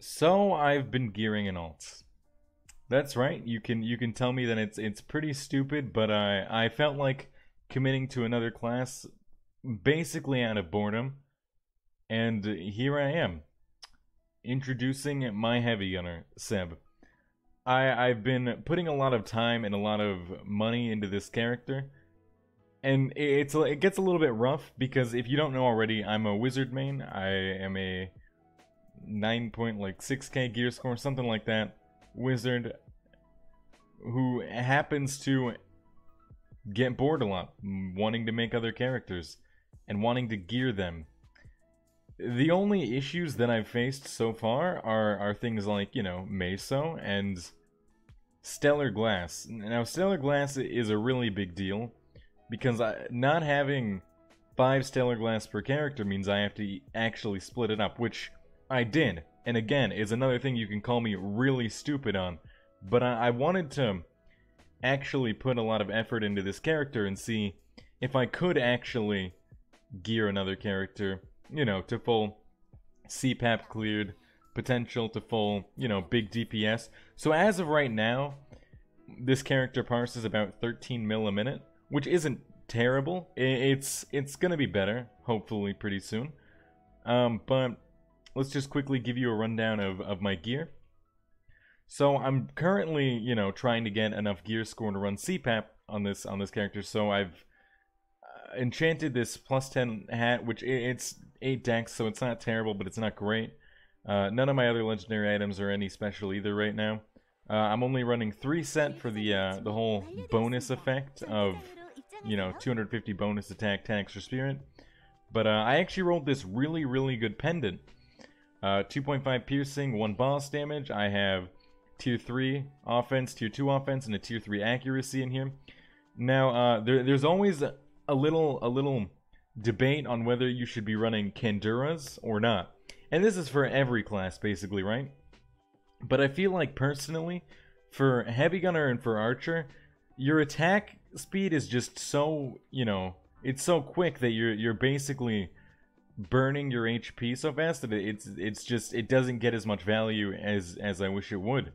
So I've been gearing in alts. That's right. You can tell me that it's pretty stupid, but I felt like committing to another class basically out of boredom, and here I am introducing my heavy gunner, Seb. I've been putting a lot of time and a lot of money into this character, and it gets a little bit rough because if you don't know already, I'm a wizard main. I am a 9.6k gear score, something like that. Wizard who happens to get bored a lot, wanting to make other characters and wanting to gear them. The only issues that I've faced so far are things like, Meso and Stellar Glass. Now, Stellar Glass is a really big deal because not having 5 Stellar Glass per character means I have to actually split it up, which I did. And again, is another thing you can call me really stupid on. But I wanted to actually put a lot of effort into this character and see if I could actually gear another character, to full CPAP cleared, potential to full, big DPS. So as of right now, this character parses about 13 mil a minute, which isn't terrible. It's gonna be better, hopefully pretty soon. But let's just quickly give you a rundown of my gear. So I'm currently, trying to get enough gear score to run CPAP on this character. So I've enchanted this plus 10 hat, which it's 8 dex, so it's not terrible, but it's not great. None of my other legendary items are any special either right now. I'm only running 3 set for the whole bonus effect of 250 bonus attack, 10 extra spirit. But I actually rolled this really good pendant. 2.5 piercing, 1 boss damage. I have tier 3 offense, tier 2 offense, and a tier 3 accuracy in here. Now, there's always a little debate on whether you should be running Kanduras or not. And this is for every class, basically, right? But I feel like, personally, for Heavy Gunner and for Archer, your attack speed is just so, it's so quick that you're basically burning your HP so fast that it doesn't get as much value as I wish it would.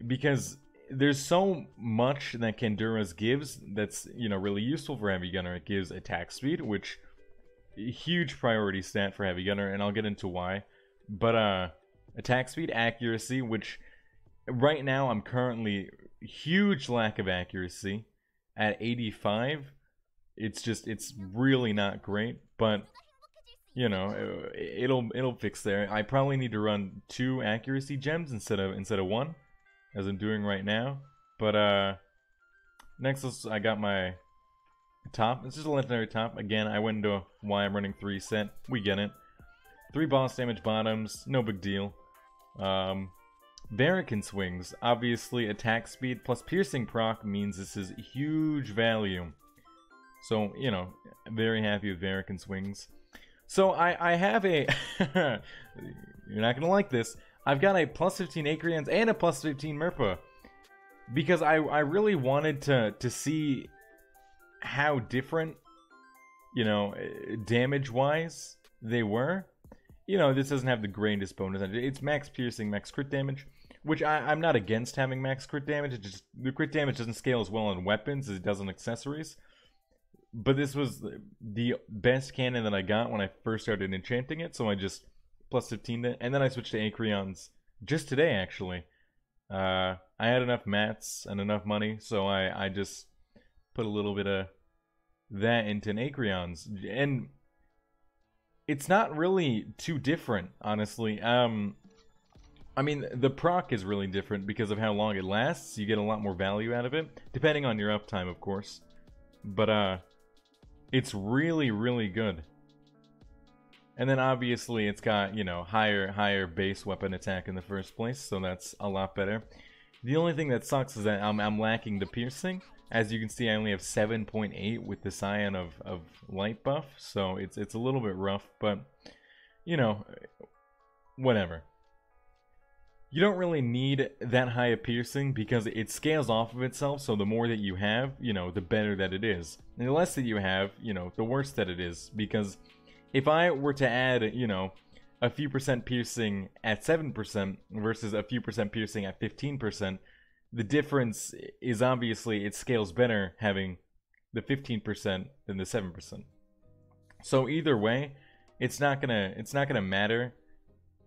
Because there's so much that Kanduras gives that's, really useful for Heavy Gunner. It gives attack speed, which huge priority stat for Heavy Gunner, and I'll get into why. But attack speed, accuracy, which right now I'm currently huge lack of accuracy at 85. It's really not great, but it'll fix there. I probably need to run 2 accuracy gems instead of 1, as I'm doing right now. But next I got my top. It's just a legendary top. Again, I went into why I'm running 3 set. We get it. 3 boss damage bottoms, no big deal. Barracan swings, obviously attack speed plus piercing proc means this is huge value. So, very happy with Barracan swings. So I have a you're not gonna like this. I've got a plus 15 Acreons and a plus 15 Merpa. Because I really wanted to see how different, damage-wise they were. This doesn't have the greatest bonus. It's max piercing, max crit damage, which I'm not against having max crit damage. It just, the crit damage doesn't scale as well on weapons as it does on accessories. But this was the best cannon that I got when I first started enchanting it, so I just plus 15 it. And then I switched to Acreons just today, actually. I had enough mats and enough money, so I just put a little bit of that into an Acreons. And it's not really too different, honestly. I mean, the proc is really different because of how long it lasts. You get a lot more value out of it, depending on your uptime, of course. But, it's really good. And then obviously it's got, higher base weapon attack in the first place, so that's a lot better. The only thing that sucks is that I'm lacking the piercing. As you can see, I only have 7.8 with the Scion of light buff, so it's a little bit rough, but, whatever. You don't really need that high a piercing because it scales off of itself, so the more that you have, the better that it is. And the less that you have, the worse that it is, because if I were to add, a few percent piercing at 7% versus a few percent piercing at 15%, the difference is obviously it scales better having the 15% than the 7%. So either way, it's not gonna matter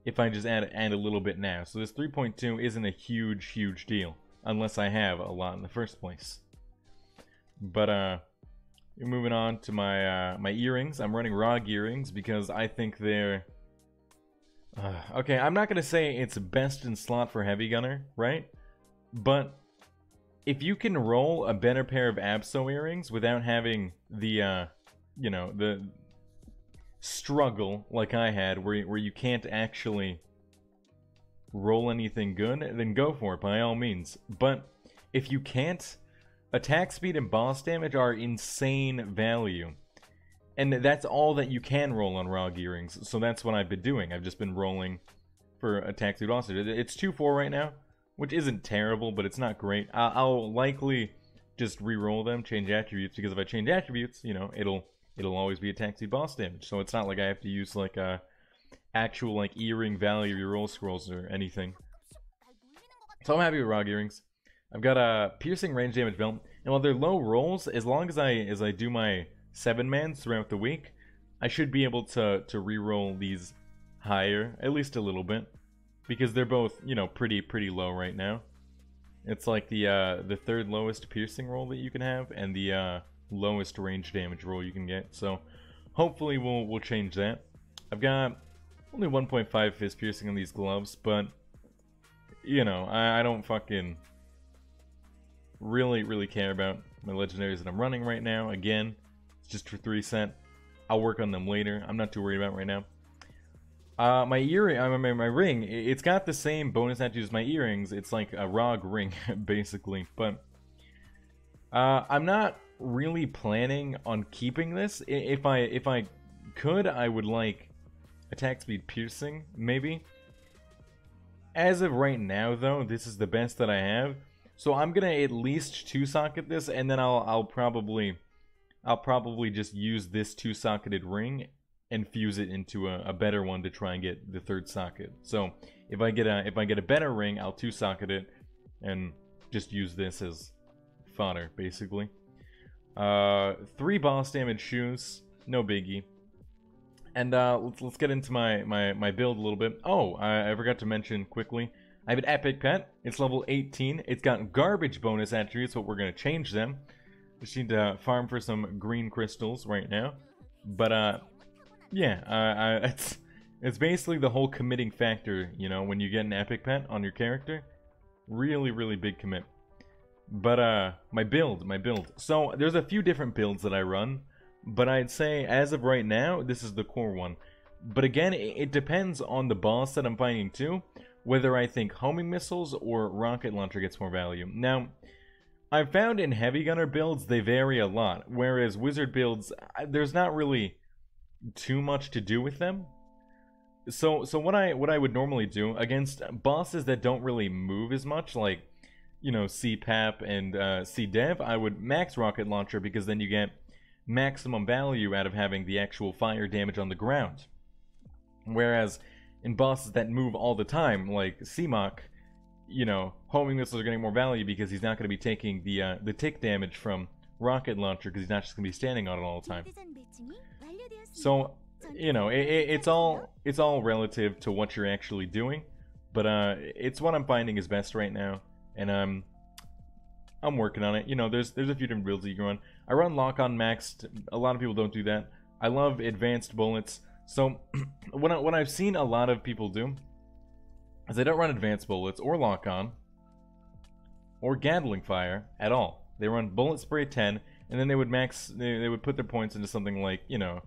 if I just add a little bit now. So this 3.2 isn't a huge deal unless I have a lot in the first place. But moving on to my my earrings. I'm running ROG earrings because I think they're okay. I'm not gonna say it's best in slot for heavy gunner, right? But if you can roll a better pair of Abso earrings without having the you know, the struggle like I had where you can't actually roll anything good, then go for it by all means. But if you can't, attack speed and boss damage are insane value. And that's all that you can roll on ROG earrings. So that's what I've been doing. I've just been rolling for attack speed boss damage. It's 2-4 right now, which isn't terrible, but it's not great. I'll likely just re-roll them, change attributes, because if I change attributes, you know, it'll always be attack speed boss damage. So it's not like I have to use like a actual like earring value reroll scrolls or anything. So I'm happy with ROG earrings. I've got a piercing range damage belt, and while they're low rolls, as long as I do my 7-mans throughout the week, I should be able to reroll these higher, at least a little bit, because they're both, you know, pretty low right now. It's like the third lowest piercing roll that you can have, and the lowest range damage roll you can get. So hopefully we'll change that. I've got only 1.5 fist piercing on these gloves, but you know, I don't fucking really care about my legendaries that I'm running right now. Again, it's just for 3 cent. I'll work on them later. I'm not too worried about it right now. My earring, my ring, it's got the same bonus attributes as my earrings. It's like a ROG ring, basically. But I'm not really planning on keeping this. If I could, I would like attack speed piercing, maybe. As of right now, though, this is the best that I have. So I'm gonna at least 2-socket this, and then I'll probably just use this 2-socketed ring and fuse it into a better one to try and get the 3rd socket. So if I get a better ring, I'll 2-socket it and just use this as fodder, basically. 3 boss damage shoes, no biggie. And let's get into my build a little bit. Oh, I forgot to mention quickly, I have an epic pet. It's level 18. It's got garbage bonus attributes, but we're gonna change them. Just need to farm for some green crystals right now. But yeah, it's basically the whole committing factor, you know, when you get an epic pet on your character. Really big commit. But my build. So there's a few different builds that I run, but I'd say as of right now, this is the core one. But again, it depends on the boss that I'm fighting too, whether I think homing missiles or rocket launcher gets more value. Now, I've found in heavy gunner builds they vary a lot, whereas wizard builds, there's not really too much to do with them. So what I would normally do against bosses that don't really move as much, like, you know, CPAP and C-Dev, I would max rocket launcher, because then you get maximum value out of having the actual fire damage on the ground. Whereas in bosses that move all the time, like CMOC, you know, homing missiles are getting more value because he's not going to be taking the tick damage from rocket launcher, because he's not just going to be standing on it all the time. So, you know, it's all relative to what you're actually doing, but it's what I'm finding is best right now, and I'm working on it. You know, there's a few different builds that you can run. I run lock-on maxed. A lot of people don't do that. I love advanced bullets. So what I've seen a lot of people do is they don't run advanced bullets or lock-on or Gatling fire at all. They run bullet spray 10, and then they would they would put their points into something like, you know,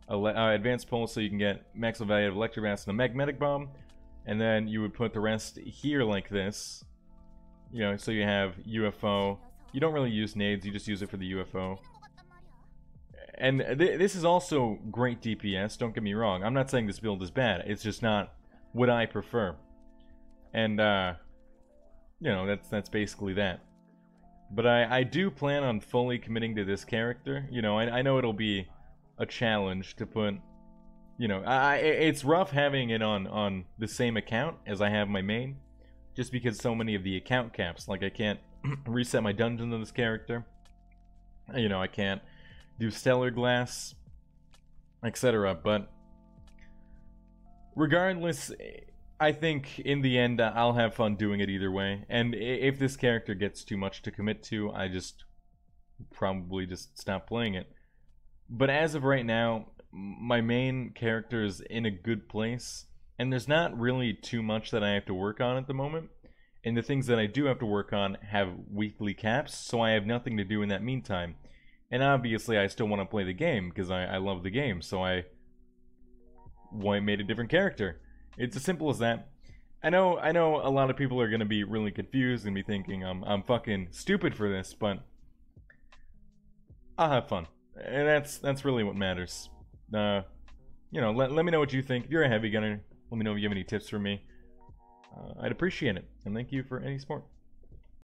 advanced pulse, so you can get maximum value of electroblasts and a magnetic bomb, and then you would put the rest here like this. You know, so you have UFO. You don't really use nades, you just use it for the UFO. And this is also great DPS, don't get me wrong. I'm not saying this build is bad, it's just not what I prefer. And, you know, that's basically that. But I do plan on fully committing to this character. You know, I know it'll be a challenge to put you know, it's rough having it on the same account as I have my main, just because so many of the account caps, like I can't reset my dungeon on this character, you know, I can't do stellar glass, etc. But regardless, I think in the end I'll have fun doing it either way, and if this character gets too much to commit to, I just probably just stop playing it. But as of right now, my main character is in a good place, and there's not really too much that I have to work on at the moment. And the things that I do have to work on have weekly caps, so I have nothing to do in that meantime. And obviously, I still want to play the game because I love the game, so I made a different character. It's as simple as that. I know a lot of people are gonna be really confused and be thinking I'm fucking stupid for this, but I'll have fun, and that's really what matters. You know, let me know what you think. If you're a heavy gunner, let me know if you have any tips for me. I'd appreciate it, and thank you for any support.